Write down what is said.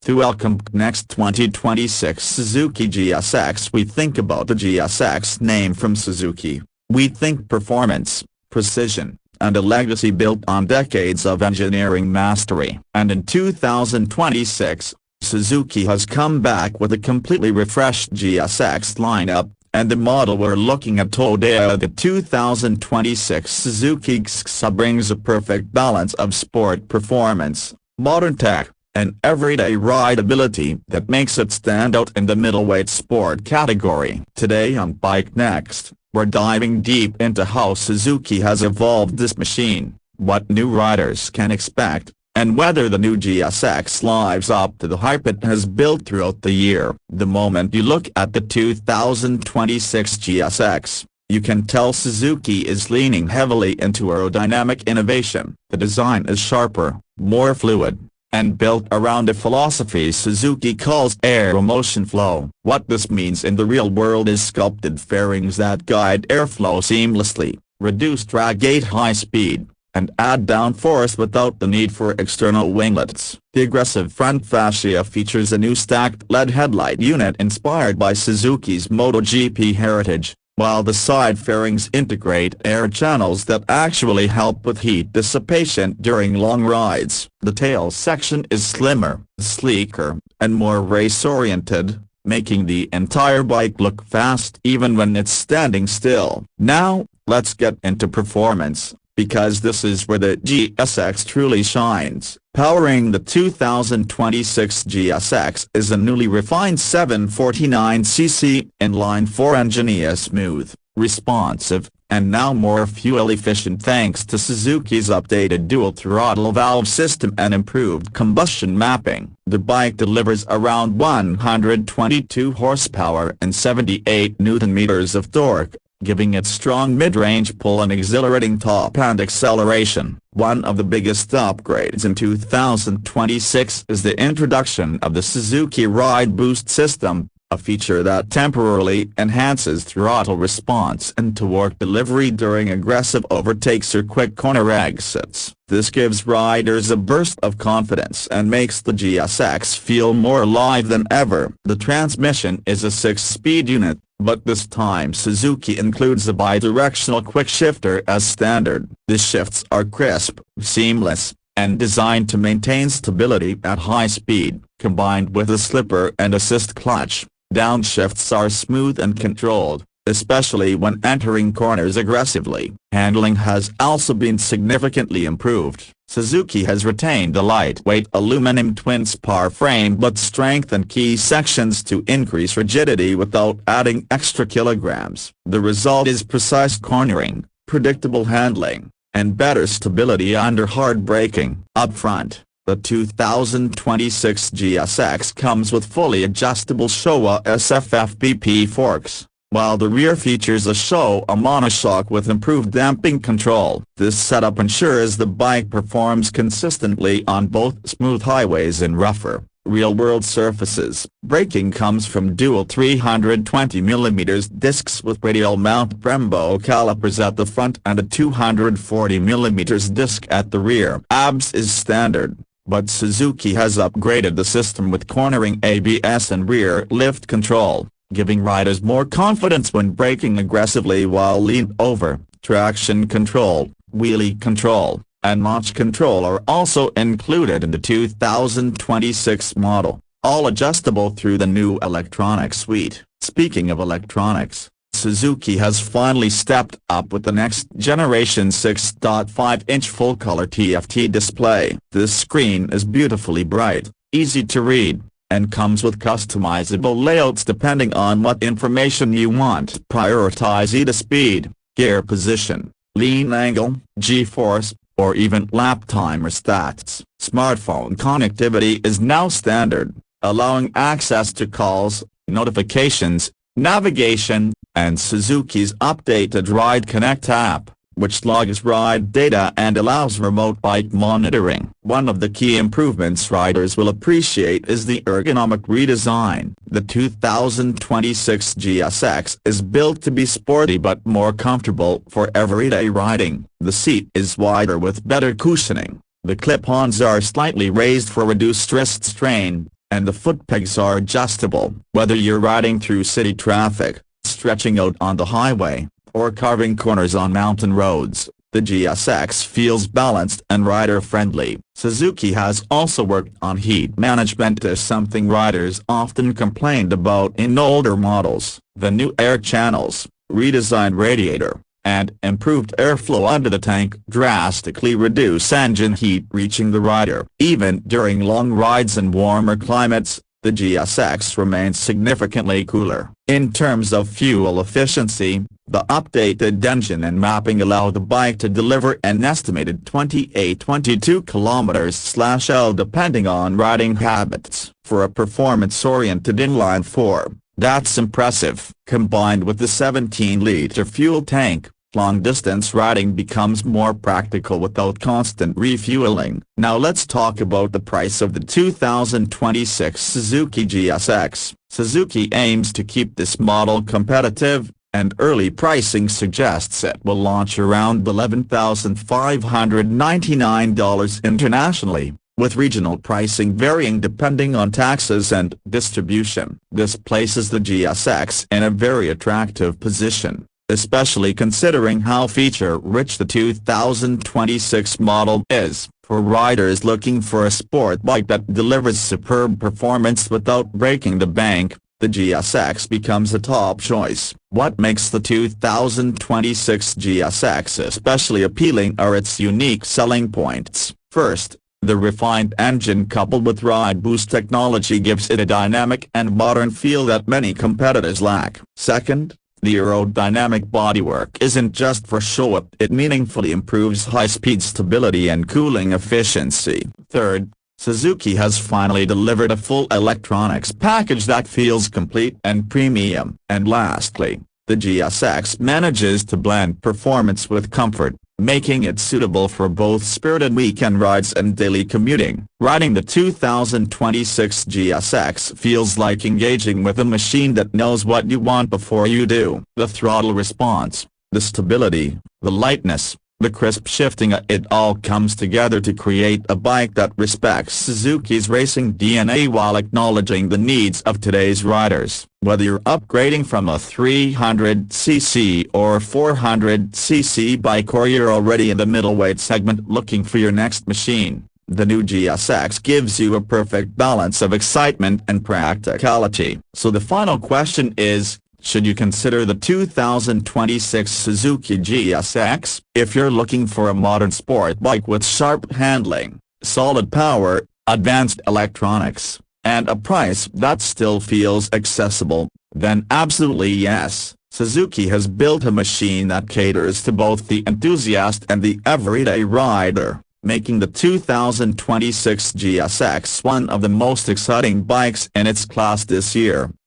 To welcome BikeNext 2026 Suzuki GSX. We think about the GSX name from Suzuki. We think performance, precision, and a legacy built on decades of engineering mastery. And in 2026, Suzuki has come back with a completely refreshed GSX lineup, and the model we're looking at today, the 2026 Suzuki GSX, brings a perfect balance of sport performance, modern tech, and everyday rideability that makes it stand out in the middleweight sport category. Today on BikeNext, we're diving deep into how Suzuki has evolved this machine, what new riders can expect, and whether the new GSX lives up to the hype it has built throughout the year. The moment you look at the 2026 GSX, you can tell Suzuki is leaning heavily into aerodynamic innovation. The design is sharper, more fluid, and built around a philosophy Suzuki calls aero motion flow. What this means in the real world is sculpted fairings that guide airflow seamlessly, reduce drag at high speed, and add downforce without the need for external winglets. The aggressive front fascia features a new stacked LED headlight unit inspired by Suzuki's MotoGP heritage, while the side fairings integrate air channels that actually help with heat dissipation during long rides. The tail section is slimmer, sleeker, and more race-oriented, making the entire bike look fast even when it's standing still. Now, let's get into performance, because this is where the GSX truly shines. Powering the 2026 GSX is a newly refined 749cc inline-4 engine, smooth, responsive, and now more fuel-efficient thanks to Suzuki's updated dual-throttle valve system and improved combustion mapping. The bike delivers around 122 horsepower and 78 Nm of torque, giving it strong mid-range pull and exhilarating top-end acceleration. One of the biggest upgrades in 2026 is the introduction of the Suzuki RideBoost system, a feature that temporarily enhances throttle response and torque delivery during aggressive overtakes or quick corner exits. This gives riders a burst of confidence and makes the GSX feel more alive than ever. The transmission is a 6-speed unit, but this time Suzuki includes a bidirectional quick shifter as standard. The shifts are crisp, seamless, and designed to maintain stability at high speed. Combined with a slipper and assist clutch, downshifts are smooth and controlled, especially when entering corners aggressively. Handling has also been significantly improved. Suzuki has retained the lightweight aluminum twin-spar frame but strengthened key sections to increase rigidity without adding extra kilograms. The result is precise cornering, predictable handling, and better stability under hard braking. Up front, the 2026 GSX comes with fully adjustable Showa SFFBP forks, while the rear features a Showa monoshock with improved damping control. This setup ensures the bike performs consistently on both smooth highways and rougher, real-world surfaces. Braking comes from dual 320mm discs with radial mount Brembo calipers at the front and a 240mm disc at the rear. ABS is standard, but Suzuki has upgraded the system with cornering ABS and rear lift control, giving riders more confidence when braking aggressively while leaned over. Traction control, wheelie control, and launch control are also included in the 2026 model, all adjustable through the new electronics suite. Speaking of electronics, Suzuki has finally stepped up with the next generation 6.5-inch full-color TFT display. This screen is beautifully bright, easy to read, and comes with customizable layouts depending on what information you want. Prioritize either speed, gear position, lean angle, G-force, or even lap timer stats. Smartphone connectivity is now standard, allowing access to calls, notifications, navigation, and Suzuki's updated Ride Connect app, which logs ride data and allows remote bike monitoring. One of the key improvements riders will appreciate is the ergonomic redesign. The 2026 GSX is built to be sporty but more comfortable for everyday riding. The seat is wider with better cushioning. The clip-ons are slightly raised for reduced wrist strain, and the foot pegs are adjustable. Whether you're riding through city traffic, stretching out on the highway, or carving corners on mountain roads, the GSX feels balanced and rider-friendly. Suzuki has also worked on heat management, something riders often complained about in older models. The new air channels, redesigned radiator, and improved airflow under the tank drastically reduce engine heat reaching the rider. Even during long rides in warmer climates, the GSX remains significantly cooler. In terms of fuel efficiency, the updated engine and mapping allow the bike to deliver an estimated 22 km/L depending on riding habits. For a performance-oriented inline-4, that's impressive. Combined with the 17-liter fuel tank, long-distance riding becomes more practical without constant refueling. Now let's talk about the price of the 2026 Suzuki GSX. Suzuki aims to keep this model competitive, and early pricing suggests it will launch around $11,599 internationally, with regional pricing varying depending on taxes and distribution. This places the GSX in a very attractive position, especially considering how feature-rich the 2026 model is. For riders looking for a sport bike that delivers superb performance without breaking the bank, the GSX becomes a top choice. What makes the 2026 GSX especially appealing are its unique selling points. First, the refined engine coupled with RideBoost technology gives it a dynamic and modern feel that many competitors lack. Second, the aerodynamic bodywork isn't just for show, it meaningfully improves high-speed stability and cooling efficiency. Third, Suzuki has finally delivered a full electronics package that feels complete and premium. And lastly, the GSX manages to blend performance with comfort, making it suitable for both spirited weekend rides and daily commuting. Riding the 2026 GSX feels like engaging with a machine that knows what you want before you do. The throttle response, the stability, the lightness, the crisp shifting, it all comes together to create a bike that respects Suzuki's racing DNA while acknowledging the needs of today's riders. Whether you're upgrading from a 300cc or 400cc bike, or you're already in the middleweight segment looking for your next machine, the new GSX gives you a perfect balance of excitement and practicality. So the final question is, should you consider the 2026 Suzuki GSX? If you're looking for a modern sport bike with sharp handling, solid power, advanced electronics, and a price that still feels accessible, then absolutely yes. Suzuki has built a machine that caters to both the enthusiast and the everyday rider, making the 2026 GSX one of the most exciting bikes in its class this year.